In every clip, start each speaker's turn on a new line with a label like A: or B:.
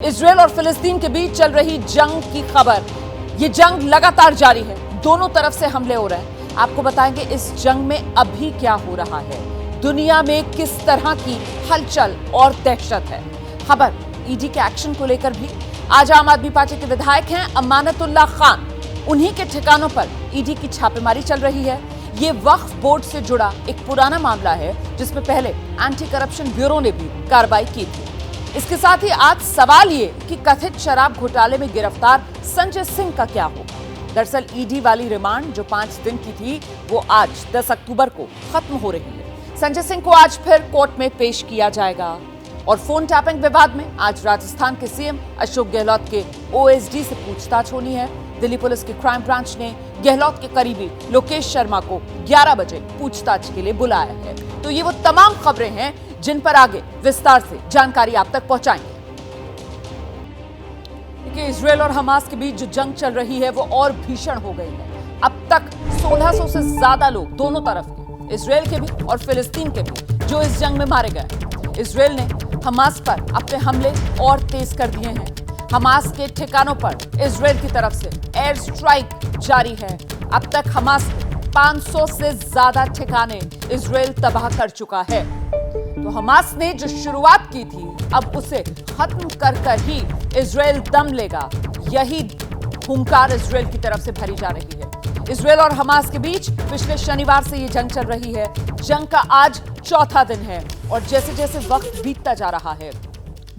A: Israel और फिलिस्तीन के बीच चल रही जंग की खबर। ये जंग लगातार जारी है, दोनों तरफ से हमले हो रहे हैं। आपको बताएंगे इस जंग में अभी क्या हो रहा है, दुनिया में किस तरह की हलचल और दहशत है। खबर ईडी के एक्शन को लेकर भी। आज आम आदमी पार्टी के विधायक हैं अमानतुल्लाह खान, उन्हीं के ठिकानों पर ईडी की छापेमारी चल रही है। ये वक्फ बोर्ड से जुड़ा एक पुराना मामला है जिसमें पहले एंटी करप्शन ब्यूरो ने भी कार्रवाई की थी। इसके साथ ही आज सवाल ये कि कथित शराब घोटाले में गिरफ्तार संजय सिंह का क्या होगा। दरअसल ईडी वाली रिमांड जो 5 दिन की थी वो आज 10 अक्टूबर को खत्म हो रही है। संजय सिंह को आज फिर कोर्ट में पेश किया जाएगा। और फोन टैपिंग विवाद में आज राजस्थान के सीएम अशोक गहलोत के ओएसडी से पूछताछ होनी है। दिल्ली पुलिस की क्राइम ब्रांच ने गहलोत के करीबी लोकेश शर्मा को 11 बजे पूछताछ के लिए बुलाया है। तो ये वो तमाम खबरें हैं जिन पर आगे विस्तार से जानकारी आप तक पहुंचाएंगे। देखिए, इजरायल और हमास के बीच जो जंग चल रही है वो और भीषण हो गई है। अब तक 1600 से ज्यादा लोग दोनों तरफ के, इजरायल के भी और फिलिस्तीन के भी, जो इस जंग में मारे गए। इजरायल ने हमास पर अपने हमले और तेज कर दिए हैं। हमास के ठिकानों पर इजरायल की तरफ से एयर स्ट्राइक जारी है। अब तक हमास के 500 से ज्यादा ठिकाने इजरायल तबाह कर चुका है। तो हमास ने जो शुरुआत की थी अब उसे खत्म कर ही इजरायल दम लेगा, यही हुंकार इजरायल की तरफ से भरी जा रही है। इजरायल और हमास के बीच पिछले शनिवार से ये जंग चल रही है। जंग का आज चौथा दिन है और जैसे जैसे वक्त बीतता जा रहा है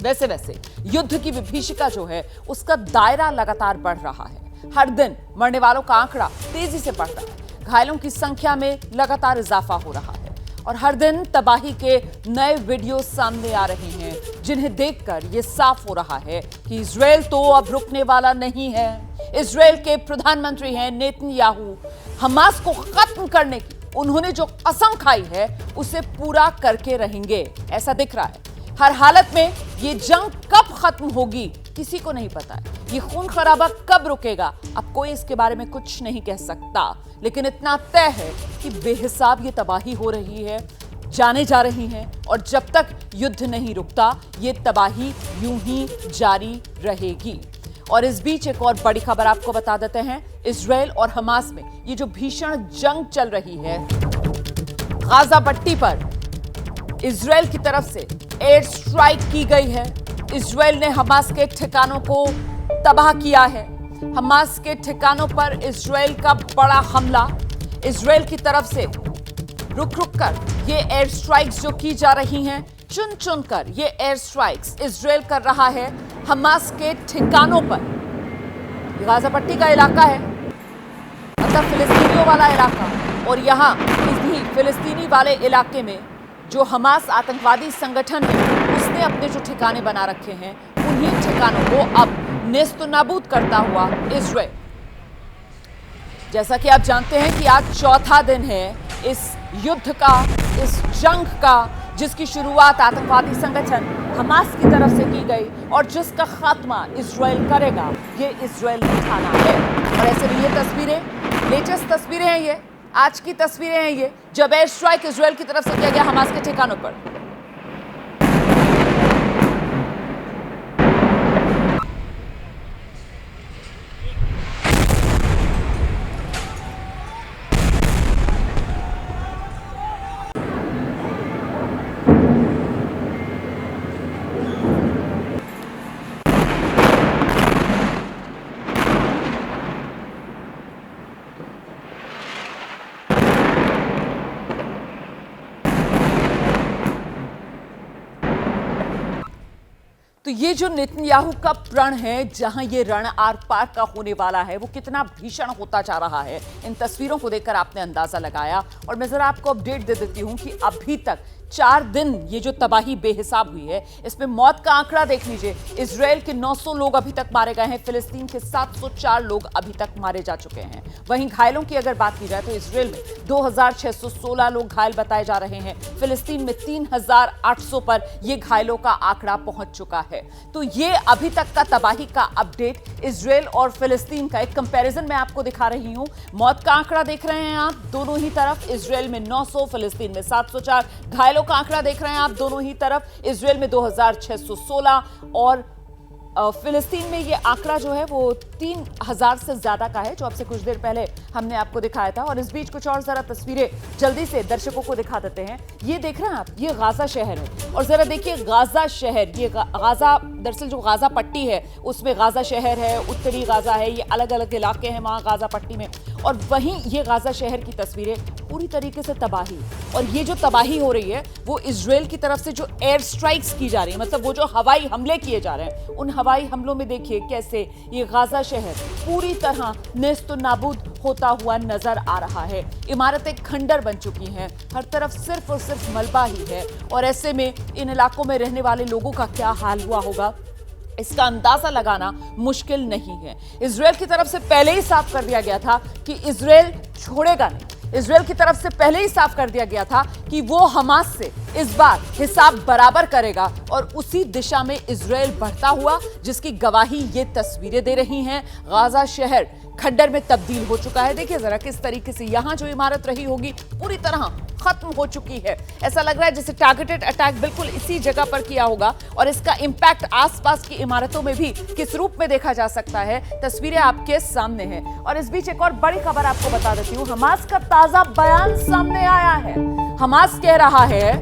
A: वैसे वैसे युद्ध की विभीषिका जो है उसका दायरा लगातार बढ़ रहा है। हर दिन मरने वालों का आंकड़ा तेजी से बढ़ रहा है, घायलों की संख्या में लगातार इजाफा हो रहा है और हर दिन तबाही के नए वीडियो सामने आ रहे हैं जिन्हें देखकर यह साफ हो रहा है कि इजरायल तो अब रुकने वाला नहीं है। इजरायल के प्रधानमंत्री हैं नेतन्याहू, हमास को खत्म करने की उन्होंने जो कसम खाई है उसे पूरा करके रहेंगे, ऐसा दिख रहा है। हर हालत में ये जंग कब खत्म होगी किसी को नहीं पता है। ये खून खराबा कब रुकेगा अब कोई इसके बारे में कुछ नहीं कह सकता, लेकिन इतना तय है कि बेहिसाब ये तबाही हो रही है, जाने जा रही हैं और जब तक युद्ध नहीं रुकता ये तबाही यूं ही जारी रहेगी। और इस बीच एक और बड़ी खबर आपको बता देते हैं। इजरायल और हमास में ये जो भीषण जंग चल रही है, गाजा पट्टी पर इजरायल की तरफ से एयर स्ट्राइक की गई है। इजरायल ने हमास के ठिकानों को तबाह किया है। हमास के ठिकानों पर इजरायल का बड़ा हमला। इजरायल की तरफ से रुक कर ये एयर स्ट्राइक्स जो की जा रही हैं, चुन चुन कर ये एयर स्ट्राइक्स इजरायल कर रहा है हमास के ठिकानों पर। गाजा पट्टी का इलाका है, मतलब फिलिस्तीनियों वाला इलाका, और यहाँ इसी फिलिस्तीनी वाले इलाके में जो हमास आतंकवादी संगठन है उसने अपने जो ठिकाने बना रखे हैं उन्हीं ठिकानों को अब नेस्त नाबूद करता हुआ इजरायल। जैसा कि आप जानते हैं कि आज चौथा दिन है इस युद्ध का, इस जंग का, जिसकी शुरुआत आतंकवादी संगठन हमास की तरफ से की गई और जिसका खात्मा इजरायल करेगा, ये इजरायल ने ठाना है। और ऐसे में ये तस्वीरें, लेटेस्ट तस्वीरें हैं, ये आज की तस्वीरें हैं, ये जब एयर स्ट्राइक इजरायल की तरफ से किया गया हमास के ठिकानों पर। तो ये जो नेतन्याहू का प्रण है, जहां ये रण आर पार का होने वाला है, वो कितना भीषण होता जा रहा है, इन तस्वीरों को देखकर आपने अंदाजा लगाया। और मैं जरा आपको अपडेट दे देती हूं कि अभी तक 4 दिन ये जो तबाही बेहिसाब हुई है, इसमें मौत का आंकड़ा देख लीजिए। इजरायल के 900 लोग अभी तक मारे गए हैं, फिलिस्तीन के 704 लोग अभी तक मारे जा चुके हैं। वहीं घायलों की अगर बात की जाए तो इजरायल में 2616 लोग घायल बताए जा रहे हैं, फिलिस्तीन में 3800 पर यह घायलों का आंकड़ा पहुंच चुका है। तो ये अभी तक का तबाही का अपडेट इजरायल और फिलिस्तीन का एक कंपैरिजन मैं आपको दिखा रही हूं। मौत का आंकड़ा देख रहे हैं आप दोनों ही तरफ, इजरायल में 900, फिलिस्तीन में 704। घायलों का आंकड़ा देख रहे हैं आप दोनों ही तरफ, इजरायल में 2616 और फिलिस्तीन में ये आंकड़ा जो है वो 3000 से ज्यादा का है, जो अब से कुछ देर पहले हमने आपको दिखाया था। और इस बीच कुछ और जरा तस्वीरें जल्दी से दर्शकों को दिखा देते हैं। ये देख रहे हैं आप, ये गाजा शहर है और जरा देखिए गाजा शहर, ये गाजा दरअसल जो गाजा पट्टी है उसमें गाजा शहर है, उत्तरी गाजा है, ये अलग अलग इलाके हैं वहां गाजा पट्टी में। और वहीं ये गाजा शहर की तस्वीरें, पूरी तरीके से तबाही। और ये जो तबाही हो रही है वो इजराइल की तरफ से जो एयर स्ट्राइक्स की जा रही है, मतलब वो जो हवाई हमले किए जा रहे हैं, उन हवाई हमलों में देखिए कैसे ये गाजा शहर पूरी तरह नेस्त नाबूद होता हुआ नजर आ रहा है। इमारतें खंडर बन चुकी हैं, हर तरफ सिर्फ और सिर्फ मलबा ही है। और ऐसे में इन इलाकों में रहने वाले लोगों का क्या हाल हुआ होगा, इसका अंदाजा लगाना मुश्किल नहीं है। इजराइल की तरफ से पहले ही साफ कर दिया गया था कि इजराइल छोड़ेगा नहीं। इजराइल की तरफ से पहले ही साफ कर दिया गया था कि वो हमास से इस बार हिसाब बराबर करेगा। और उसी दिशा में इजराइल बढ़ता हुआ, जिसकी गवाही ये तस्वीरें दे रही हैं। गाजा शहर खंडर में तब्दील हो चुका है। देखिए जरा किस तरीके से यहां जो इमारत रही होगी पूरी तरह खत्म हो चुकी है। ऐसा लग रहा है जैसे टारगेटेड अटैक बिल्कुल इसी जगह पर किया होगा। और इसका इंपैक्ट आसपास की इमारतों में भी किस रूप में देखा जा सकता है, तस्वीरें आपके सामने हैं। और इस बीच एक और बड़ी खबर आपको बता देती हूं, हमास का ताजा बयान सामने आया है। हमास कह रहा है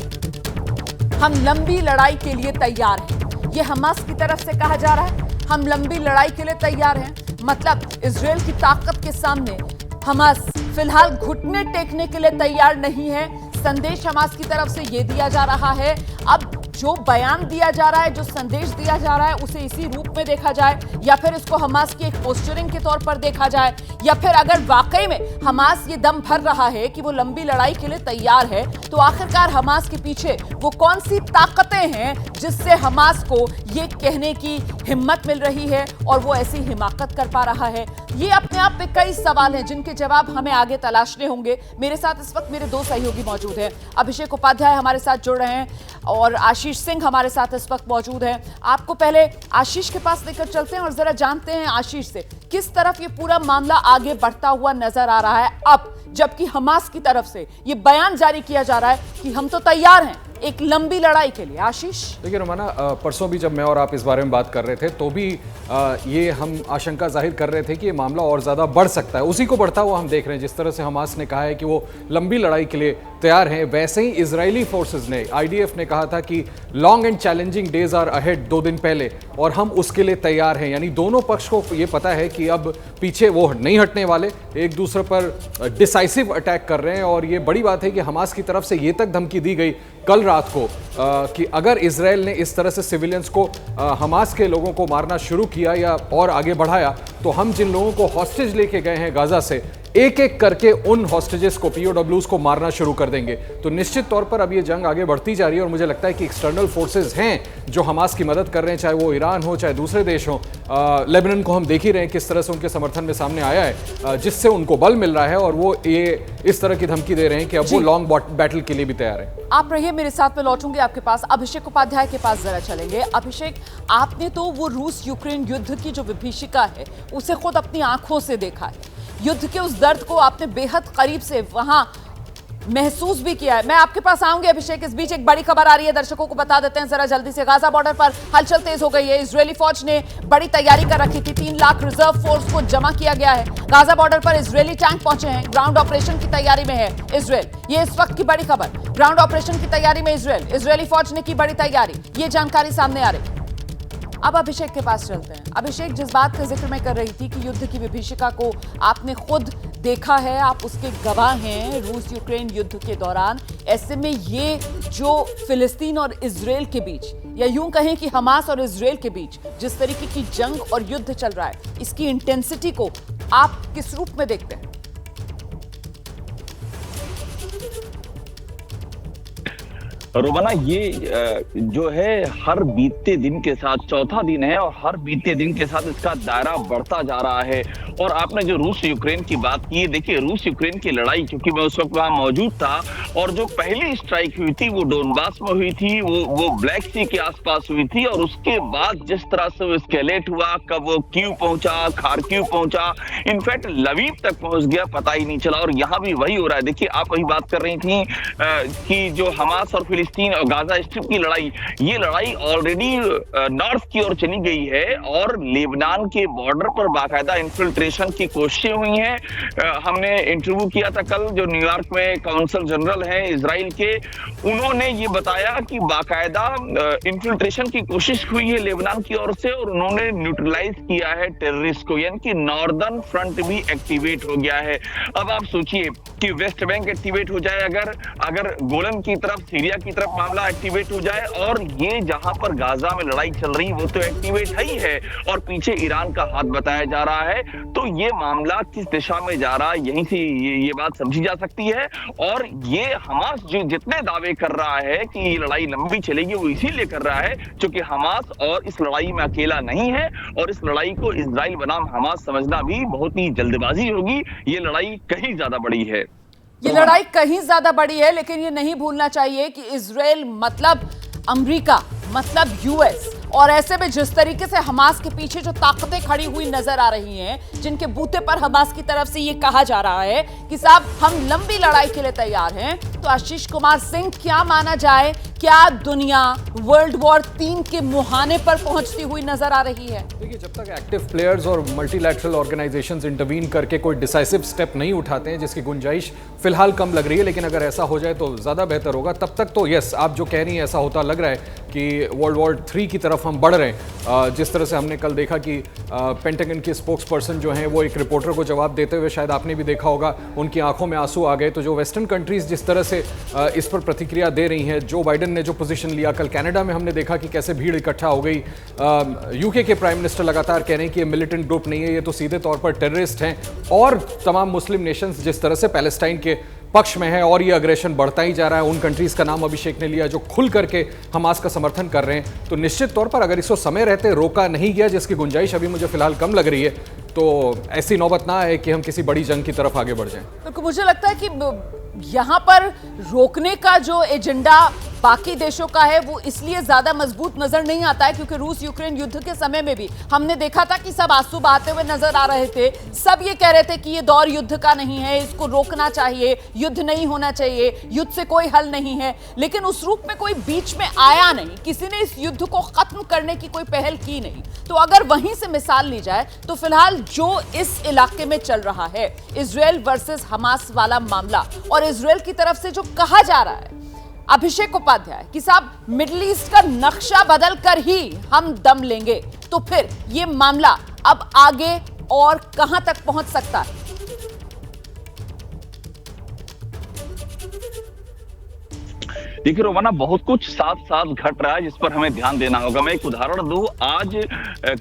A: हम लंबी लड़ाई के लिए तैयार हैं। यह हमास की तरफ से कहा जा रहा है, हम लंबी लड़ाई के लिए तैयार हैं। मतलब इजराइल की ताकत के सामने हमास फिलहाल घुटने टेकने के लिए तैयार नहीं है। संदेश हमास की तरफ से यह दिया जा रहा है, अब जो बयान दिया जा रहा है, जो संदेश दिया जा रहा है, उसे इसी रूप में देखा जाए, या फिर इसको हमास की एक पोस्टरिंग के तौर पर देखा जाए, या फिर अगर वाकई में हमास ये दम भर रहा है कि वो लंबी लड़ाई के लिए तैयार है, तो आखिरकार हमास के पीछे वो कौन सी ताकतें हैं जिससे हमास को ये कहने की हिम्मत मिल रही है और वो ऐसी हिमाकत कर पा रहा है। ये अपने आप में कई सवाल हैं जिनके जवाब हमें आगे तलाशने होंगे। मेरे साथ इस वक्त मेरे दो सहयोगी मौजूद हैं। अभिषेक उपाध्याय हमारे साथ जुड़ रहे हैं और आशीष सिंह हमारे साथ इस वक्त मौजूद हैं। आपको पहले आशीष के पास लेकर चलते हैं और जरा जानते हैं आशीष से किस तरफ ये पूरा मामला आगे बढ़ता हुआ नजर आ रहा है अब, जबकि हमास की तरफ से ये बयान जारी किया जा रहा है कि हम तो तैयार हैं एक लंबी लड़ाई के लिए। आशीष
B: देखिए रोमाना, परसों भी जब मैं और आप इस बारे में बात कर रहे थे तो भी ये हम आशंका जाहिर कर रहे थे कि ये मामला और ज़्यादा बढ़ सकता है। उसी को बढ़ता हुआ हम देख रहे हैं। जिस तरह से हमास ने कहा है कि वो लंबी लड़ाई के लिए तैयार हैं, वैसे ही इजरायली फोर्सेस ने, IDF ने कहा था कि long and challenging days are ahead 2 दिन पहले, और हम उसके लिए तैयार हैं। यानी दोनों पक्ष को ये पता है कि अब पीछे वो नहीं हटने वाले, एक दूसरे पर डिसाइसिव अटैक कर रहे हैं। और ये बड़ी बात है कि हमास की तरफ से ये तक धमकी दी गई कल रात को कि अगर इजराइल ने इस तरह से सिविलियंस को, हमास के लोगों को मारना शुरू किया या और आगे बढ़ाया, तो हम जिन लोगों को हॉस्टेज लेके गए हैं गाजा से, एक एक करके उन हॉस्टेजेस को, POWs को मारना शुरू कर देंगे। तो निश्चित तौर पर अब ये जंग आगे बढ़ती जा रही है और मुझे लगता है कि एक्सटर्नल फोर्सेस हैं जो हमास की मदद कर रहे हैं, चाहे वो ईरान हो चाहे दूसरे देश हो। लेबनान को हम देख ही रहे हैं किस तरह से उनके समर्थन में सामने आया है, जिससे उनको बल मिल रहा है और वो ये इस तरह की धमकी दे रहे हैं कि अब वो लॉन्ग बैटल के लिए भी तैयार है।
A: आप रहिए मेरे साथ, में लौटूंगी आपके पास। अभिषेक उपाध्याय के पास जरा चलेंगे। अभिषेक, आपने तो वो रूस यूक्रेन युद्ध की जो विभीषिका है उसे खुद अपनी आंखों से देखा है। युद्ध के उस दर्द को आपने बेहद करीब से वहां महसूस भी किया है। मैं आपके पास आऊंगी अभिषेक। इस बीच एक बड़ी खबर आ रही है, दर्शकों को बता देते हैं जरा जल्दी से। गाजा बॉर्डर पर हलचल तेज हो गई है। इजरायली फौज ने बड़ी तैयारी कर रखी थी। 3 लाख रिजर्व फोर्स को जमा किया गया है। गाजा बॉर्डर पर इजरायली टैंक पहुंचे हैं। ग्राउंड ऑपरेशन की तैयारी में है इजरायल। ये इस वक्त की बड़ी खबर, ग्राउंड ऑपरेशन की तैयारी में इजरायल। इजरायली फौज ने की बड़ी तैयारी, ये जानकारी सामने आ रही है। अब अभिषेक के पास चलते हैं। अभिषेक, जिस बात का जिक्र मैं कर रही थी कि युद्ध की विभीषिका को आपने खुद देखा है, आप उसके गवाह हैं रूस यूक्रेन युद्ध के दौरान। ऐसे में ये जो फिलिस्तीन और इजरायल के बीच, या यूं कहें कि हमास और इजरायल के बीच जिस तरीके की जंग और युद्ध चल रहा है, इसकी इंटेंसिटी को आप किस रूप में देखते हैं?
C: रोमाना, ये जो है हर बीतते दिन के साथ, चौथा दिन है और हर बीतते दिन के साथ इसका दायरा बढ़ता जा रहा है। और आपने जो रूस यूक्रेन की बात की है, देखिए रूस यूक्रेन की लड़ाई, क्योंकि मैं उस वक्त वहां मौजूद था, और जो पहली स्ट्राइक हुई थी वो डोनबास में हुई थी, वो ब्लैक सी के आसपास हुई थी। और उसके बाद जिस तरह से वो स्केलेट हुआ, कब वो कीव पहुंचा, खार्किव पहुंचा, इनफैक्ट लवीव तक पहुंच गया, पता ही नहीं चला। और यहाँ भी वही हो रहा है। देखिए आप वही बात कर रही थी कि जो हमास और फिलिस्तीन फिलिस्तीन और गाजा स्ट्रिप की लड़ाई, ये लड़ाई ऑलरेडी नॉर्थ की ओर चली गई है और लेबनान के बॉर्डर पर बाकायदा इन्फिल्ट्रेशन की कोशिशें हुई हैं। हमने इंटरव्यू किया था कल, जो न्यूयॉर्क में काउंसल जनरल हैं इजराइल के, उन्होंने ये बताया कि बाकायदा इन्फिल्ट्रेशन की कोशिश हुई है लेबनान की ओर से और उन्होंने न्यूट्रलाइज किया है टेररिस्ट को, यानी कि नॉर्दर्न फ्रंट भी एक्टिवेट हो गया है। अब आप सोचिए कि वेस्ट बैंक एक्टिवेट हो जाए, अगर गोलन की तरफ, सीरिया की तरफ मामला एक्टिवेट हो जाए, और ये जहां पर गाजा में लड़ाई चल रही वो तो एक्टिवेट है ही है और पीछे ईरान का हाथ बताया जा रहा है, तो ये मामला किस दिशा में जा रहा है यहीं से ये बात समझी जा सकती है। और ये हमास जो जितने दावे कर रहा है कि ये लड़ाई लंबी चलेगी वो इसीलिए कर रहा है क्योंकि हमास और इस लड़ाई में अकेला नहीं है और इस लड़ाई को इजराइल बनाम हमास समझना भी बहुत ही जल्दबाजी होगी। ये लड़ाई कहीं ज्यादा बड़ी है,
A: ये लड़ाई कहीं ज्यादा बड़ी है, लेकिन ये नहीं भूलना चाहिए कि इजराइल मतलब अमेरिका, मतलब यूएस, और ऐसे में जिस तरीके से हमास के पीछे जो ताकतें खड़ी हुई नजर आ रही हैं, जिनके बूते पर हमास की तरफ से ये कहा जा रहा है कि साहब हम लंबी लड़ाई के लिए तैयार हैं, तो आशीष कुमार सिंह क्या माना जाए, क्या दुनिया वर्ल्ड वॉर 3 के मुहाने पर पहुंचती हुई नजर आ रही है?
B: देखिए, जब तक एक्टिव प्लेयर्स और मल्टीलैटरल ऑर्गेनाइजेशंस इंटरवीन करके कोई डिसाइसिव स्टेप नहीं उठाते हैं, जिसकी गुंजाइश फिलहाल कम लग रही है, लेकिन अगर ऐसा हो जाए तो ज़्यादा बेहतर होगा। तब तक तो यस, आप जो कह रही हैं ऐसा होता लग रहा है कि वर्ल्ड वॉर 3 की तरफ हम बढ़ रहे हैं। जिस तरह से हमने कल देखा कि पेंटागन के स्पोक्स पर्सन जो हैं वो एक रिपोर्टर को जवाब देते हुए, शायद आपने भी देखा होगा, उनकी आंखों में आंसू आ गए। तो जो वेस्टर्न कंट्रीज़ जिस तरह से इस पर प्रतिक्रिया दे रही हैं, जो बाइडन ने जो पोजीशन लिया, कल कनाडा में हमने देखा कि कैसे भीड़ इकट्ठा हो गई। यूके के प्राइम मिनिस्टर लगातार कह रहे हैं कि ये मिलिटेंट ग्रुप नहीं है, ये तो सीधे तौर पर टेररिस्ट हैं, और तमाम मुस्लिम नेशंस जिस तरह से पैलेस्टाइन के पक्ष में है और ये अग्रेशन बढ़ता ही जा रहा है। उन कंट्रीज़ का नाम अभिषेक ने लिया जो खुल करके हमास का समर्थन कर रहे हैं। तो निश्चित तौर पर अगर इसको समय रहते रोका नहीं गया, जिसकी गुंजाइश अभी मुझे फिलहाल कम लग रही है, तो ऐसी नौबत ना आए कि हम किसी बड़ी जंग की तरफ आगे बढ़ जाएं।
A: तो मुझे लगता है कि यहाँ पर रोकने का जो एजेंडा बाकी देशों का है वो इसलिए ज्यादा मजबूत नजर नहीं आता है क्योंकि रूस यूक्रेन युद्ध के समय में भी हमने देखा था कि सब आंसू बहाते हुए नजर आ रहे थे। सब ये कह रहे थे कि ये दौर युद्ध का नहीं है, इसको रोकना चाहिए, युद्ध नहीं होना चाहिए, युद्ध से कोई हल नहीं है। लेकिन उस रूप में कोई बीच में आया नहीं, किसी ने इस युद्ध को खत्म करने की कोई पहल की नहीं। तो अगर वहीं से मिसाल ली जाए तो फिलहाल जो इस इलाके में चल रहा है, इजराइल वर्सेस हमास वाला मामला, और इजराइल की तरफ से जो कहा जा रहा है अभिषेक उपाध्याय कि साहब मिडिल ईस्ट का नक्शा बदल कर ही हम दम लेंगे, तो फिर ये मामला अब आगे और कहां तक पहुंच सकता है?
C: देखिए रोमाना, बहुत कुछ साथ साथ घट रहा है जिस पर हमें ध्यान देना होगा। मैं एक उदाहरण दूं, आज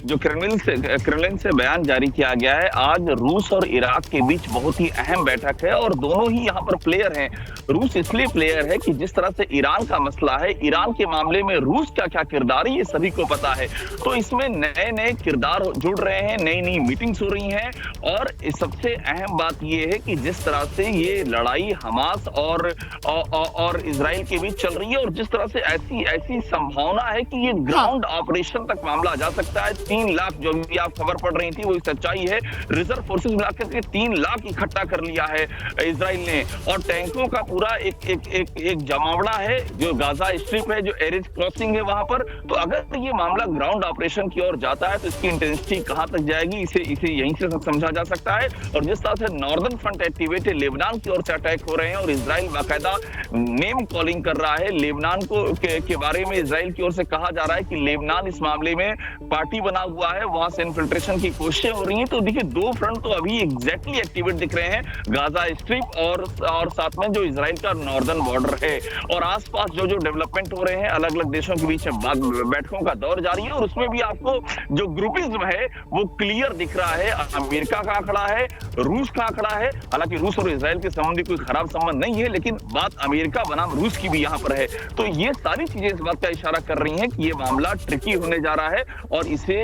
C: जो क्रेमलिन से बयान जारी किया गया है, आज रूस और इराक के बीच बहुत ही अहम बैठक है और दोनों ही यहाँ पर प्लेयर हैं। रूस इसलिए प्लेयर है कि जिस तरह से ईरान का मसला है, ईरान के मामले में रूस का क्या किरदार है ये सभी को पता है। तो इसमें नए नए किरदार जुड़ रहे हैं, नई नई मीटिंग्स हो रही हैं, और सबसे अहम बात यह है कि जिस तरह से ये लड़ाई हमास और इजराइल के बीच चल रही है, और जिस तरह से ऐसी संभावना है कि ये ग्राउंड ऑपरेशन तक मामला जा सकता है। 3 लाख, जो भी आप खबर पढ़ रही थी वो सच्चाई है, रिजर्व फोर्सेस मिलाकर के 3 लाख इकट्ठा कर लिया है इजराइल ने, और टैंकों का पूरा एक जमावड़ा है जो गाजा स्ट्रिप है, जो एरिज क्रॉसिंग है वहां पर। तो अगर ये मामला ग्राउंड ऑपरेशन की ओर जाता है तो इसकी इंटेंसिटी कहां तक जाएगी, इसे यहीं से समझा जा सकता है। और जिस तरह से नॉर्दर्न फ्रंट एक्टिवेट है, लेबनान की ओर से अटैक हो रहे हैं और इजराइल बाकायदा नेम कॉलिंग कर रहा है लेबनान के बारे में। इजराइल की ओर से कहा जा रहा है कि लेबनान इस मामले में पार्टी बना हुआ है, वहां से इन्फिल्ट्रेशन की कोशिशें हो रही हैं। तो देखिए, 2 फ्रंट तो अभी एग्जैक्टली एक्टिवेट दिख रहे हैं, गाजा स्ट्रिप और साथ में जो इजराइल का नॉर्दर्न बॉर्डर है, और आसपास जो डेवलपमेंट हो रहे हैं, अलग अलग देशों के बीच में बैठकों का दौर जारी है, और उसमें भी आपको जो ग्रुपिज्म है वो क्लियर दिख रहा है। अमेरिका का आंकड़ा है, रूस का आंकड़ा है। हालांकि रूस और इजराइल के संबंधी कोई खराब संबंध नहीं है, लेकिन बात अमेरिका बनाम रूस की भी यहाँ पर है। तो ये सारी चीजें इस बात का इशारा कर रही हैं कि ये मामला ट्रिकी होने जा रहा है, और इसे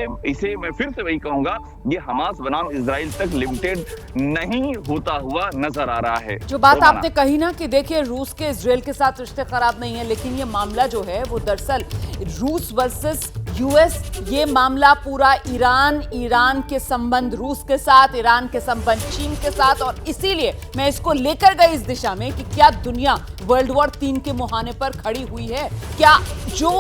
C: मैं फिर से वही कहूंगा, ये हमास बनाम इजराइल तक लिमिटेड नहीं होता हुआ नजर आ रहा है।
A: जो बात आपने कही ना कि देखिए रूस के इजराइल के साथ रिश्ते खराब नहीं है, लेकिन ये मामला जो है वो दरअसल रूस वर्सेस यूएस, ये मामला पूरा ईरान के संबंध रूस के साथ, ईरान के संबंध चीन के साथ, और इसीलिए मैं इसको लेकर गई इस दिशा में कि क्या दुनिया वर्ल्ड वॉर 3 के मुहाने पर खड़ी हुई है? क्या जो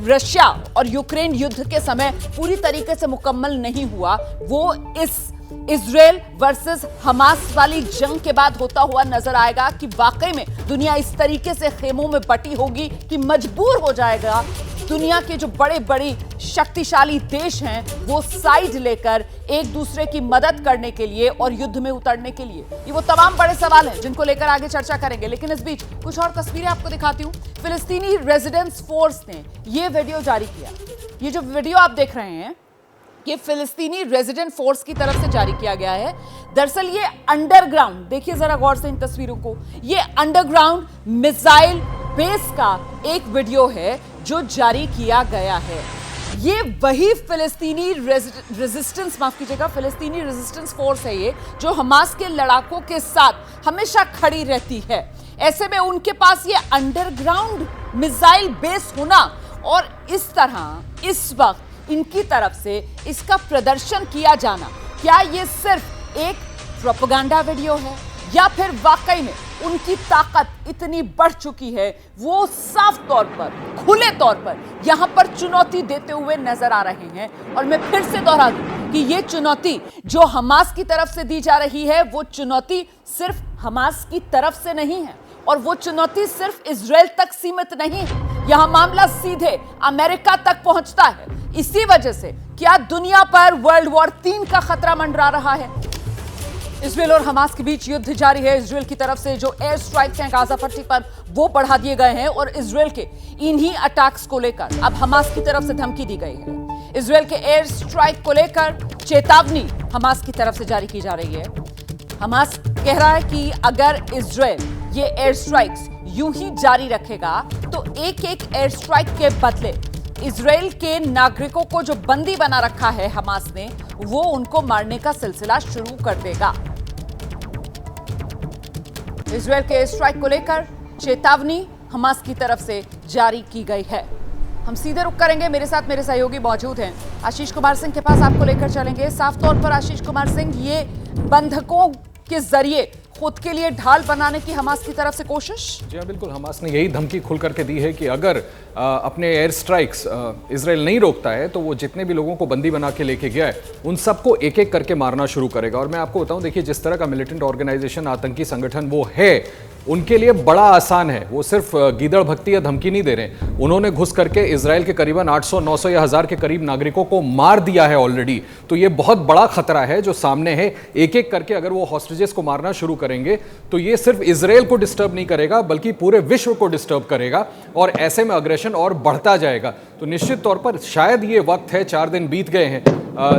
A: रशिया और यूक्रेन युद्ध के समय पूरी तरीके से मुकम्मल नहीं हुआ, वो इस इजराइल वर्सेस हमास वाली जंग के बाद होता हुआ नजर आएगा कि वाकई में दुनिया इस तरीके से खेमों में बटी होगी कि मजबूर हो जाएगा दुनिया के जो बड़े बड़े शक्तिशाली देश हैं वो साइड लेकर एक दूसरे की मदद करने के लिए और युद्ध में उतरने के लिए? ये वो तमाम बड़े सवाल हैं जिनको लेकर आगे चर्चा करेंगे, लेकिन इस बीच कुछ और तस्वीरें आपको दिखाती हूं। फिलिस्तीनी रेजिडेंस फोर्स ने ये वीडियो जारी किया। ये जो वीडियो आप देख रहे हैं ये फिलिस्तीनी रेजिडेंट फोर्स की तरफ से जारी किया गया है। दरअसल ये अंडरग्राउंड, देखिए जरा गौर से इन तस्वीरों को, ये अंडरग्राउंड मिसाइल बेस का एक वीडियो है जो जारी किया गया है। ये वही फिलिस्तीनी रेजिस्टेंस, माफ कीजिएगा, फिलिस्तीनी रेजिस्टेंस फोर्स है ये, जो हमास के लड़ाकों के साथ हमेशा खड़ी रहती है। ऐसे में उनके पास ये अंडरग्राउंड मिसाइल बेस होना और इस तरह इस वक्त इनकी तरफ से इसका प्रदर्शन किया जाना, क्या ये सिर्फ एक प्रोपेगेंडा वीडियो है या फिर वाकई में उनकी ताकत इतनी बढ़ चुकी है, वो साफ तौर पर, खुले तौर पर यहां पर चुनौती देते हुए नजर आ रहे हैं। और मैं फिर से दोहरा दूं कि ये चुनौती जो हमास की तरफ से दी जा रही है, वो चुनौती सिर्फ हमास की तरफ से नहीं है और वो चुनौती सिर्फ इजराइल तक सीमित नहीं है। यहां मामला सीधे अमेरिका तक पहुंचता है। इसी वजह से क्या दुनिया पर वर्ल्ड वॉर 3 का खतरा मंडरा रहा है? इजराइल और हमास के बीच युद्ध जारी है। इजराइल की तरफ से जो एयर स्ट्राइक्स हैं गाजा पट्टी पर, वो बढ़ा दिए गए हैं और इजराइल के इन्हीं अटैक्स को लेकर अब हमास की तरफ से धमकी दी गई है। इजराइल के एयर स्ट्राइक को लेकर चेतावनी हमास की तरफ से जारी की जा रही है। हमास कह रहा है कि अगर इजराइल ये एयर स्ट्राइक्स यूं ही जारी रखेगा तो एक एक एयर स्ट्राइक के बदले इजराइल के नागरिकों को जो बंदी बना रखा है हमास ने, वो उनको मारने का सिलसिला शुरू कर देगा। इजराइल के एयर स्ट्राइक को लेकर चेतावनी हमास की तरफ से जारी की गई है। हम सीधे रुक करेंगे, मेरे साथ मेरे सहयोगी मौजूद हैं। आशीष कुमार सिंह के पास आपको लेकर चलेंगे। साफ तौर पर आशीष कुमार सिंह, ये बंधकों के जरिए खुद के लिए ढाल बनाने की हमास की तरफ से कोशिश?
B: जी हाँ, बिल्कुल। हमास ने यही धमकी खुल करके दी है कि अगर अपने एयर स्ट्राइक्स इजराइल नहीं रोकता है तो वो जितने भी लोगों को बंदी बना के लेके गया है उन सबको एक एक करके मारना शुरू करेगा। और मैं आपको बताऊं, देखिए जिस तरह का मिलिटेंट ऑर्गेनाइजेशन, आतंकी संगठन वो है, उनके लिए बड़ा आसान है। वो सिर्फ गीदड़ भक्ति या धमकी नहीं दे रहे, उन्होंने घुस करके इजराइल के करीबन 800, 900 या 1000 के करीब नागरिकों को मार दिया है ऑलरेडी। तो ये बहुत बड़ा खतरा है जो सामने है। एक एक करके अगर वो हॉस्टेजेस को मारना शुरू करेंगे तो ये सिर्फ इजराइल को डिस्टर्ब नहीं करेगा बल्कि पूरे विश्व को डिस्टर्ब करेगा और ऐसे में अग्रेशन और बढ़ता जाएगा। तो निश्चित तौर पर शायद ये वक्त है, 4 दिन बीत गए हैं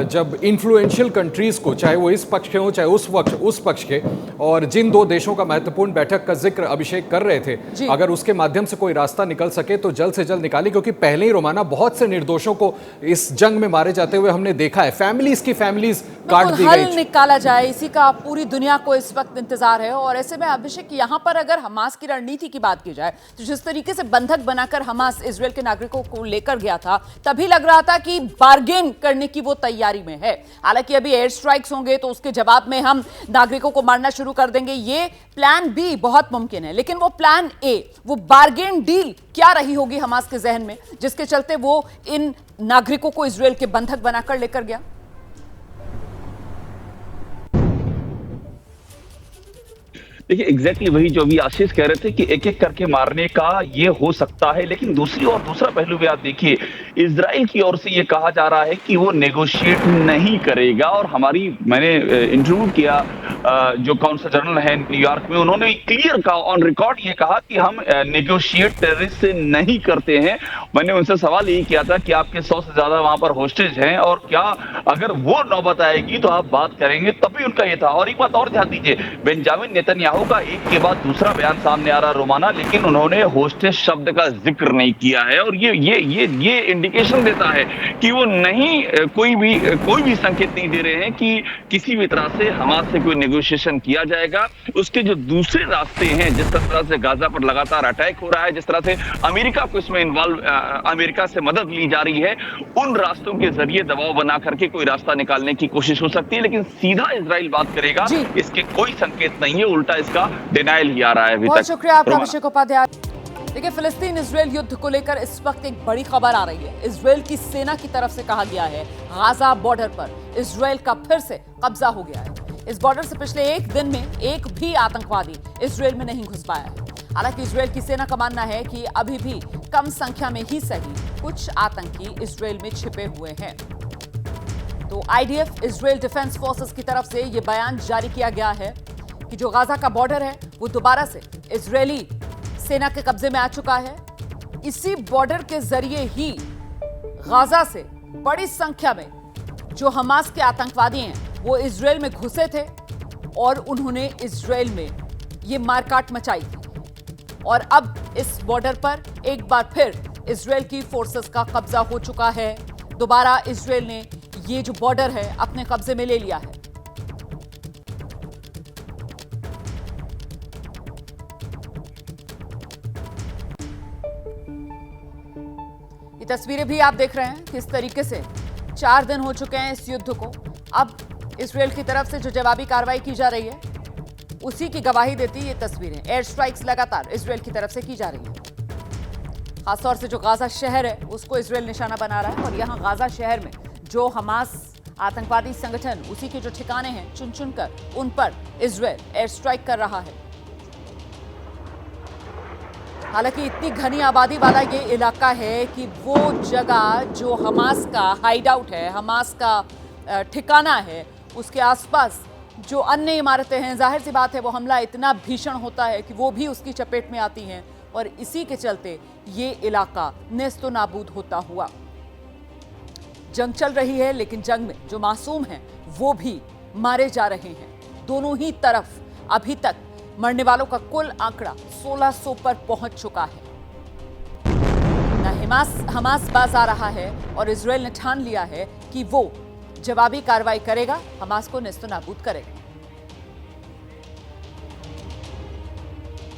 B: जब इन्फ्लुएंशियल कंट्रीज को, चाहे वो इस पक्ष के हो चाहे उस पक्ष के, और जिन 2 देशों का महत्वपूर्ण बैठक का जिक्र अभिषेक कर रहे थे, अगर उसके माध्यम से कोई रास्ता निकल सके तो जल्द से जल्द निकाले। क्योंकि पहले ही रोमाना बहुत से निर्दोषों को इस जंग में मारे जाते हुए हमने देखा है। फैमिलीज की फैमिलीज काट दी गई।
A: हल निकाला जाए, इसी का पूरी दुनिया को इस वक्त इंतजार है। और ऐसे में अभिषेक, यहाँ पर अगर हमास की रणनीति की बात की जाए तो जिस तरीके से बंधक बनाकर हमास इजराइल के नागरिकों को लेकर गया था, तभी लग रहा था कि बार्गेन करने की वो तैयारी में है। हालांकि अभी एयर स्ट्राइक्स होंगे तो उसके जवाब में हम नागरिकों को मारना शुरू कर देंगे, ये प्लान बी बहुत मुमकिन है। लेकिन वो प्लान ए, वो बार्गेन डील क्या रही होगी हमास के जहन में, जिसके चलते वो इन नागरिकों को इजराइल के बंधक बनाकर लेकर गया?
C: देखिए एग्जैक्टली वही जो अभी आशीष कह रहे थे कि एक एक करके मारने का ये हो सकता है। लेकिन दूसरा पहलू भी आप देखिए, इजराइल की ओर से ये कहा जा रहा है कि वो नेगोशिएट नहीं करेगा। और मैंने इंटरव्यू किया जो कौंसल जनरल है न्यूयॉर्क में, उन्होंने क्लियर कहा, ऑन रिकॉर्ड ये कहा कि हम नेगोशिएट टेररिस्ट से नहीं करते हैं। मैंने उनसे सवाल यही किया था कि आपके 100 से ज्यादा वहां पर होस्टेज हैं और क्या अगर वो नौबत आएगी तो आप बात करेंगे, तभी उनका ये था। और एक बात और ध्यान दीजिए, बेंजामिन नेतन्याहू का एक के बाद दूसरा बयान सामने आ रहा रोमाना, लेकिन उन्होंने होस्टेज शब्द का जिक्र नहीं किया है। और ये इंडिकेशन देता है कि वो नहीं कोई भी संकेत नहीं दे रहे हैं कि किसी भी तरह से हमास से कोई नेगोशिएशन किया जाएगा। उसके जो दूसरे रास्ते हैं, जिस तरह से गाजा पर लगातार अटैक हो रहा है, जिस तरह से अमेरिका को इसमें अमेरिका से मदद ली जा रही है, उन रास्तों के जरिए दबाव बना करके कोई रास्ता निकालने की कोशिश हो सकती है। लेकिन सीधा इजराइल बात करेगा, इसके कोई संकेत नहीं है, उल्टा इसका डिनायल ही आ रहा है अभी तक।
A: बहुत शुक्रिया आपका अभिषेक उपाध्याय। देखिए, फिलिस्तीन इजराइल युद्ध को लेकर इस वक्त एक बड़ी खबर आ रही है। इजराइल की सेना की तरफ से कहा गया है गाजा बॉर्डर पर इजराइल का फिर से कब्जा हो गया है। इस बॉर्डर से पिछले एक दिन में एक भी आतंकवादी इजराइल में नहीं घुस पाया है। हालांकि इजराइल की सेना का मानना है कि अभी भी कम संख्या में ही सही कुछ आतंकी इजराइल में छिपे हुए हैं। तो आईडीएफ इजराइल डिफेंस फोर्सेस की तरफ से यह बयान जारी किया गया है कि जो गाजा का बॉर्डर है वो दोबारा से इजरायली सेना के कब्जे में आ चुका है। इसी बॉर्डर के जरिए ही गाजा से बड़ी संख्या में जो हमास के आतंकवादी हैं वो इजराइल में घुसे थे और उन्होंने इजराइल में ये मारकाट मचाई थी। और अब इस बॉर्डर पर एक बार फिर इजराइल की फोर्सेस का कब्जा हो चुका है। दोबारा इजराइल ने ये जो बॉर्डर है अपने कब्जे में ले लिया है। ये तस्वीरें भी आप देख रहे हैं किस तरीके से 4 दिन हो चुके हैं इस युद्ध को। अब इजराइल की तरफ से जो जवाबी कार्रवाई की जा रही है उसी की गवाही देती ये तस्वीरें। एयर स्ट्राइक्स लगातार इजराइल की तरफ से की जा रही है। खासतौर से जो गाजा शहर है उसको इजराइल निशाना बना रहा है और यहां गाजा शहर में जो हमास आतंकवादी संगठन उसी के जो ठिकाने हैं चुन चुनकर उन पर इजराइल एयर स्ट्राइक कर रहा है। हालांकि इतनी घनी आबादी वाला ये इलाका है कि वो जगह जो हमास का हाइड आउट है, हमास का ठिकाना है, उसके आसपास जो अन्य इमारतें हैं, जाहिर सी बात है वो हमला इतना भीषण होता है कि वो भी उसकी चपेट में आती हैं और इसी के चलते ये इलाका नेस्तो नाबूद होता हुआ। जंग चल रही है लेकिन जंग में जो मासूम हैं वो भी मारे जा रहे हैं। दोनों ही तरफ अभी तक मरने वालों का कुल आंकड़ा 1600 पर पहुंच चुका है। हमास बाज आ रहा है और इजराइल ने ठान लिया है कि वो जवाबी कार्रवाई करेगा, हमास को नेस्तनाबूद करेगा।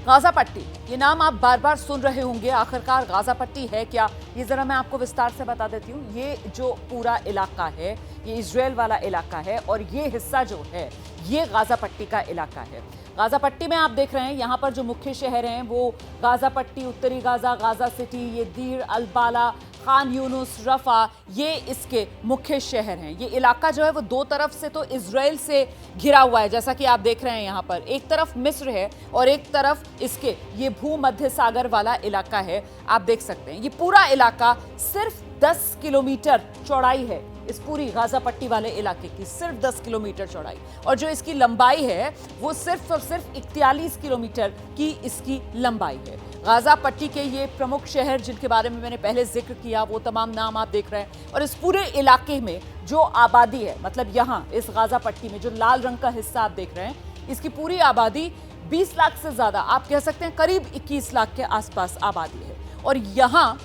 A: गाजा पट्टी, ये नाम आप बार बार सुन रहे होंगे। आखिरकार गाजा पट्टी है क्या, ये जरा मैं आपको विस्तार से बता देती हूँ। ये जो पूरा इलाका है ये इजराइल वाला इलाका है और ये हिस्सा जो है ये गाजा पट्टी का इलाका है। गाजा पट्टी में आप देख रहे हैं यहाँ पर जो मुख्य शहर हैं वो गाजा पट्टी, उत्तरी गाजा, गाजा सिटी, ये दीर अल-बाला, खान यूनुस, रफा, ये इसके मुख्य शहर हैं। ये इलाका जो है वो दो तरफ से तो इजराइल से घिरा हुआ है, जैसा कि आप देख रहे हैं यहाँ पर। एक तरफ मिस्र है और एक तरफ इसके ये भूमध्य सागर वाला इलाका है। आप देख सकते हैं ये पूरा इलाका सिर्फ 10 किलोमीटर चौड़ाई है। इस पूरी गाजा पट्टी वाले इलाके की सिर्फ 10 किलोमीटर चौड़ाई और जो इसकी लंबाई है वो सिर्फ और सिर्फ 41 किलोमीटर की इसकी लंबाई है। गाजा पट्टी के ये प्रमुख शहर जिनके बारे में मैंने पहले जिक्र किया वो तमाम नाम आप देख रहे हैं। और इस पूरे इलाके में जो आबादी है, मतलब यहाँ इस गाजा पट्टी में जो लाल रंग का हिस्सा आप देख रहे हैं, इसकी पूरी आबादी 20 लाख से ज्यादा, आप कह सकते हैं करीब 21 लाख के आसपास आबादी है। और यहाँ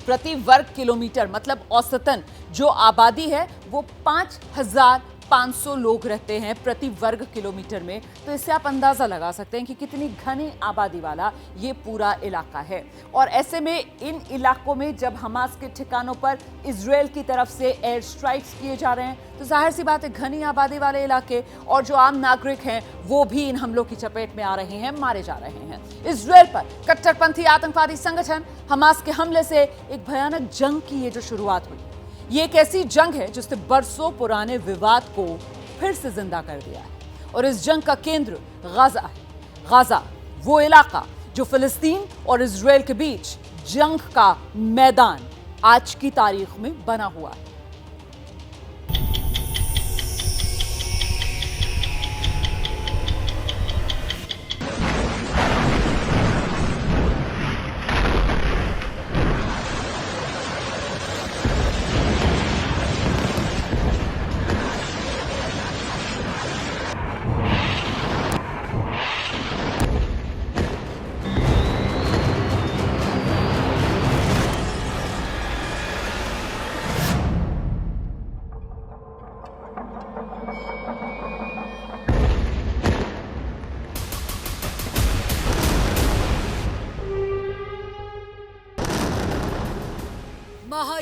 A: प्रति वर्ग किलोमीटर मतलब औसतन जो आबादी है वो 5500 लोग रहते हैं प्रति वर्ग किलोमीटर में। तो इससे आप अंदाजा लगा सकते हैं कि कितनी घनी आबादी वाला ये पूरा इलाका है। और ऐसे में इन इलाकों में जब हमास के ठिकानों पर इजराइल की तरफ से एयर स्ट्राइक्स किए जा रहे हैं तो जाहिर सी बात है घनी आबादी वाले इलाके और जो आम नागरिक हैं वो भी इन हमलों की चपेट में आ रहे हैं, मारे जा रहे हैं। इजराइल पर कट्टरपंथी आतंकवादी संगठन हमास के हमले से एक भयानक जंग की ये जो शुरुआत हुई, ये एक ऐसी जंग है जिसने बरसों पुराने विवाद को फिर से जिंदा कर दिया है। और इस जंग का केंद्र गाजा है। गाजा वो इलाका जो फिलिस्तीन और इजराइल के बीच जंग का मैदान आज की तारीख में बना हुआ है।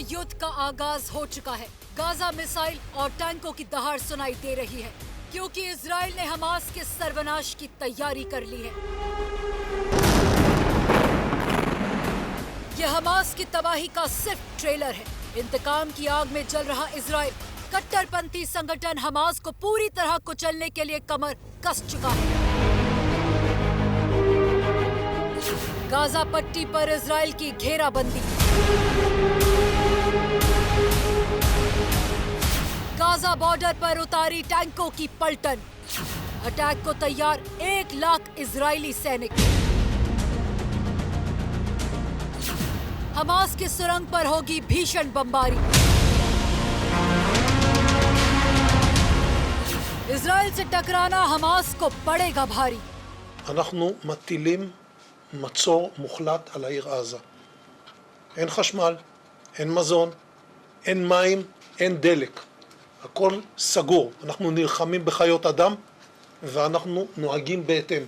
D: युद्ध का आगाज हो चुका है। गाजा मिसाइल और टैंकों की दहाड़ सुनाई दे रही है क्योंकि इजराइल ने हमास के सर्वनाश की तैयारी कर ली है। यह हमास की तबाही का सिर्फ ट्रेलर है। इंतकाम की आग में जल रहा इजराइल कट्टरपंथी संगठन हमास को पूरी तरह कुचलने के लिए कमर कस चुका है। गाजा पट्टी पर इजराइल की घेराबंदी। गाजा बॉर्डर पर उतारी टैंकों की पलटन। अटैक को तैयार 1 लाख इजरायली सैनिक। हमास की सुरंग पर होगी भीषण बमबारी। इजराइल से टकराना हमास को पड़ेगा भारी।
E: אנחנו מטילים מצור מוחלט על העיר עזה. אין חשמל, אין מזון, אין מים, אין דלק. הכל סגור. אנחנו נלחמים בחיות אדם ואנחנו נוהגים בהתאם.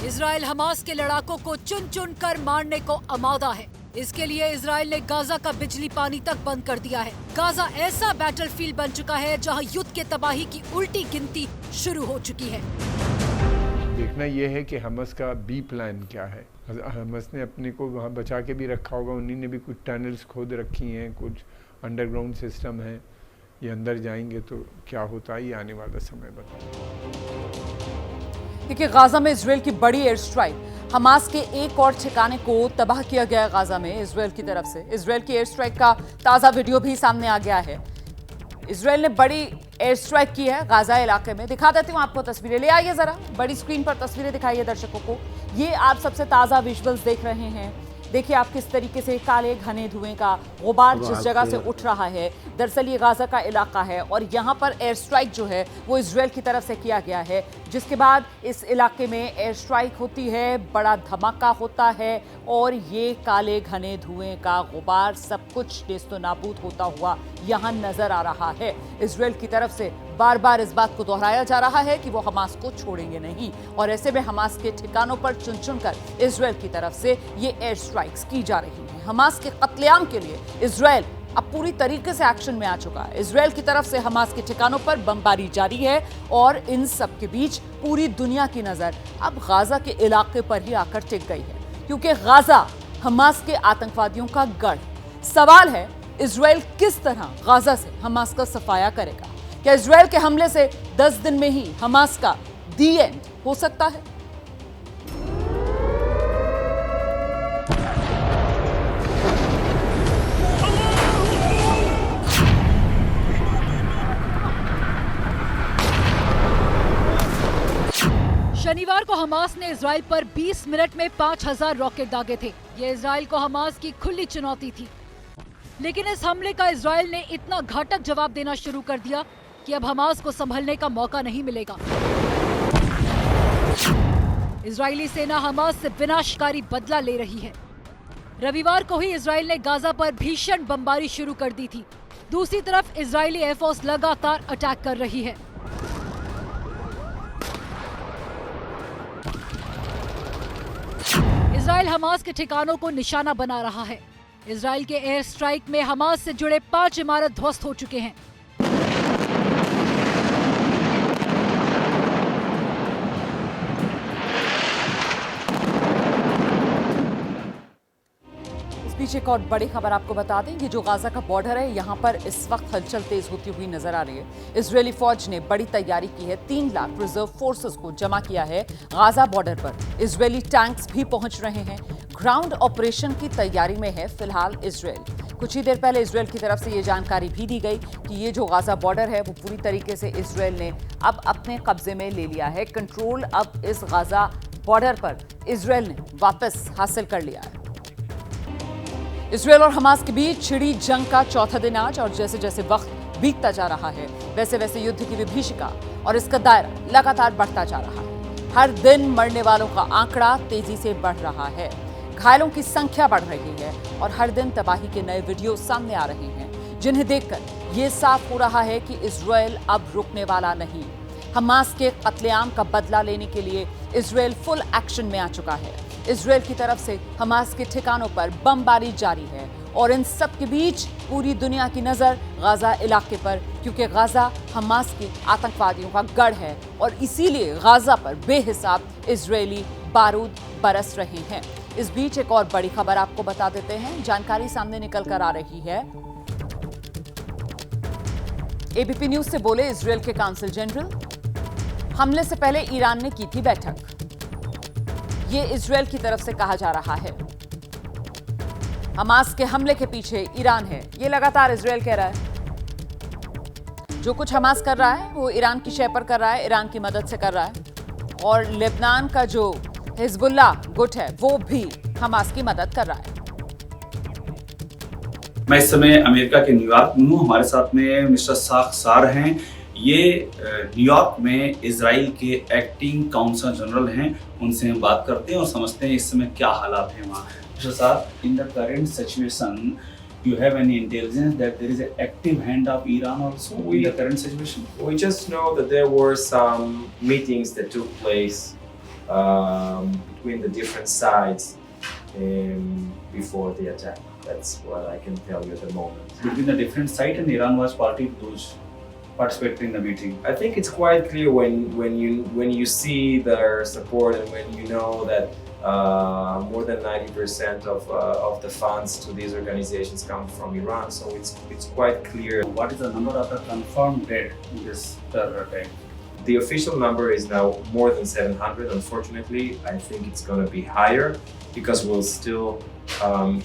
D: इजराइल हमास के लड़ाकों को चुन चुन कर मारने को आमादा है। इसके लिए इजराइल ने गाजा का बिजली पानी तक बंद कर दिया है। गाजा ऐसा बैटलफील्ड बन चुका है जहां युद्ध के तबाही की उल्टी गिनती शुरू हो चुकी है।
F: देखना यह है कि हमस का बी प्लान क्या है। हमस ने अपने को वहाँ बचा के भी रखा होगा। उन्हीं ने भी कुछ टनल्स खोद रखी हैं, कुछ अंडरग्राउंड सिस्टम है। ये अंदर जाएंगे तो क्या होता है ये आने वाला समय बताएगा।
A: देखिए, गाजा में इजराइल की बड़ी एयर स्ट्राइक। हमास के एक और ठिकाने को तबाह किया गया है गाजा में इजराइल की तरफ से। इजराइल की एयर स्ट्राइक का ताज़ा वीडियो भी सामने आ गया है। इजराइल ने बड़ी एयर स्ट्राइक की है गाजा इलाके में। दिखा देती हूँ आपको तस्वीरें। ले आइए जरा, बड़ी स्क्रीन पर तस्वीरें दिखाइए दर्शकों को। ये आप सबसे ताज़ा विजुअल्स देख रहे हैं। देखिए आप किस तरीके से काले घने धुएं का गुबार जिस जगह से उठ रहा है। दरअसल ये गाजा का इलाका है और यहाँ पर एयर स्ट्राइक जो है वो इजराइल की तरफ से किया गया है, जिसके बाद इस इलाके में एयर स्ट्राइक होती है, बड़ा धमाका होता है और ये काले घने धुएं का गुबार सब कुछ नेस्तो नाबूद होता हुआ यहाँ नजर आ रहा है। इजराइल की तरफ से बार बार इस बात को दोहराया जा रहा है कि वो हमास को छोड़ेंगे नहीं और ऐसे में हमास के ठिकानों पर चुन चुनकर इजराइल की तरफ से ये एयर स्ट्राइक्स की जा रही हैं। हमास के कत्लेआम के लिए इजराइल अब पूरी तरीके से एक्शन में आ चुका है। इजराइल की तरफ से हमास के ठिकानों पर बमबारी जारी है और इन सब के बीच पूरी दुनिया की नजर अब गाजा के इलाके पर ही आकर टिक गई है, क्योंकि गाजा हमास के आतंकवादियों का गढ़। सवाल है इजराइल किस तरह गाजा से हमास का सफाया करेगा। क्या इजराइल के हमले से 10 दिन में ही हमास का दी एंड हो सकता है?
D: शनिवार को हमास ने इजराइल पर 20 मिनट में 5000 रॉकेट दागे थे। ये इजराइल को हमास की खुली चुनौती थी, लेकिन इस हमले का इजराइल ने इतना घातक जवाब देना शुरू कर दिया कि अब हमास को संभलने का मौका नहीं मिलेगा। इजरायली सेना हमास से विनाशकारी बदला ले रही है। रविवार को ही इजराइल ने गाजा पर भीषण बमबारी शुरू कर दी थी। दूसरी तरफ इजरायली एयरफोर्स लगातार अटैक कर रही है। इजराइल हमास के ठिकानों को निशाना बना रहा है। इजराइल के एयर स्ट्राइक में हमास से जुड़े 5 इमारत ध्वस्त हो चुके हैं।
A: बीच एक और बड़ी खबर आपको बता दें, ये जो गाजा का बॉर्डर है यहाँ पर इस वक्त हलचल तेज होती हुई नजर आ रही है। इजरायली फौज ने बड़ी तैयारी की है। 3 लाख रिजर्व फोर्सेस को जमा किया है गाजा बॉर्डर पर। इजरायली टैंक्स भी पहुंच रहे हैं। ग्राउंड ऑपरेशन की तैयारी में है फिलहाल इजरायल। कुछ ही देर पहले इजरायल की तरफ से ये जानकारी भी दी गई कि ये जो गाजा बॉर्डर है वो पूरी तरीके से इजरायल ने अब अपने कब्जे में ले लिया है। कंट्रोल अब इस गाजा बॉर्डर पर इजरायल ने वापस हासिल कर लिया है। इजरायल और हमास के बीच छिड़ी जंग का चौथा दिन आज, और जैसे जैसे वक्त बीतता जा रहा है वैसे वैसे युद्ध की विभीषिका और इसका दायरा लगातार बढ़ता जा रहा है। हर दिन मरने वालों का आंकड़ा तेजी से बढ़ रहा है, घायलों की संख्या बढ़ रही है और हर दिन तबाही के नए वीडियो सामने आ रहे हैं, जिन्हें देखकर ये साफ हो रहा है कि इजरायल अब रुकने वाला नहीं। हमास के कत्लेआम का बदला लेने के लिए इजरायल फुल एक्शन में आ चुका है। इजरायल की तरफ से हमास के ठिकानों पर बमबारी जारी है और इन सब के बीच पूरी दुनिया की नजर गाजा इलाके पर, क्योंकि गाजा हमास के आतंकवादियों का गढ़ है और इसीलिए गाजा पर बेहिसाब इजरायली बारूद बरस रहे हैं। इस बीच एक और बड़ी खबर आपको बता देते हैं। जानकारी सामने निकल कर आ रही है। एबीपी न्यूज से बोले इजरायल के काउंसिल जनरल, हमले से पहले ईरान ने की थी बैठक। ये इजरायल की तरफ से कहा जा रहा है। हमास के हमले के पीछे ईरान है, ये लगातार इजरायल कह रहा है। जो कुछ हमास कर रहा है वो ईरान की शय पर कर रहा है, ईरान की मदद से कर रहा है। और लेबनान का जो हिजबुल्लाह गुट है वो भी हमास की मदद कर रहा है।
G: मैं इस समय अमेरिका के न्यूयॉर्क में हूँ। हमारे साथ में मिस्टर साख सार हैं। ये न्यूयॉर्क में इजराइल के एक्टिंग काउंसल जनरल हैं। उनसे हम बात करते हैं और समझते हैं इस समय क्या हालात हैं वहाँ। मिस्टर सार, in the current situation you have any intelligence that there is an active hand of Iran also in the current situation?
H: We just know that there were some meetings that took place between the different sides before the attack. That's what I can tell you at the moment.
G: Between the different sides, and Iran was party to those participating in the meeting.
H: I think it's quite clear when you see their support and when you know that more than 90% of the funds to these organizations come from Iran. So it's quite clear.
G: What is the number of the confirmed dead in this terror attack?
H: The official number is now more than 700. Unfortunately, I think it's going to be higher because we're still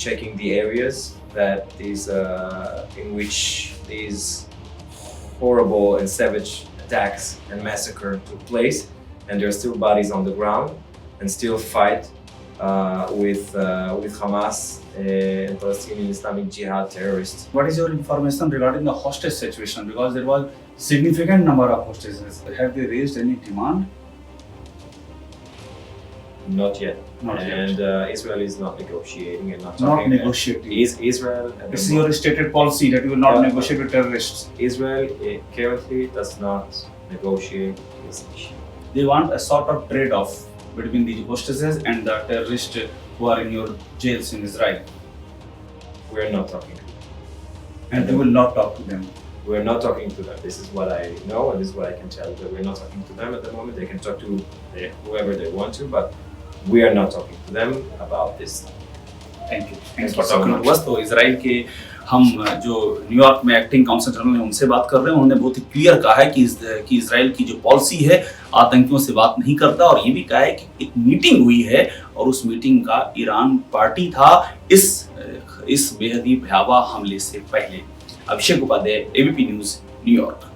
H: checking the areas that in which these horrible and savage attacks and massacre took place, and there are still bodies on the ground and still fight with Hamas and Palestinian Islamic Jihad terrorists.
G: What is your information regarding the hostage situation? Because there was significant number of hostages. Have they raised any demand?
H: Not yet.
G: Not yet.
H: And Israel is not negotiating and not talking.
G: Not negotiating.
H: Is Israel?
G: This is your stated policy that you will not negotiate with terrorists.
H: Israel currently does not negotiate this issue.
G: They want a sort of trade-off between these hostages and the terrorists who are in your jails in Israel.
H: We are not talking to them.
G: And they will not talk to them.
H: We are not talking to them. This is what I know and this is what I can tell you. That we are not talking to them at the moment. They can talk to whoever they want to, but we are not talking to them about this.
G: Thank you. Thanks for talking to us. तो Israel के हम जो New York में acting council general हैं उनसे बात कर रहे हैं। उन्होंने बहुत ही क्लियर कहा है कि इजराइल की जो पॉलिसी है आतंकियों से बात नहीं करता, और ये भी कहा है कि एक मीटिंग हुई है और उस मीटिंग का ईरान पार्टी था इस बेहद ही भयावह हमले से पहले। अभिषेक उपाध्याय, एबीपी न्यूज, न्यूयॉर्क।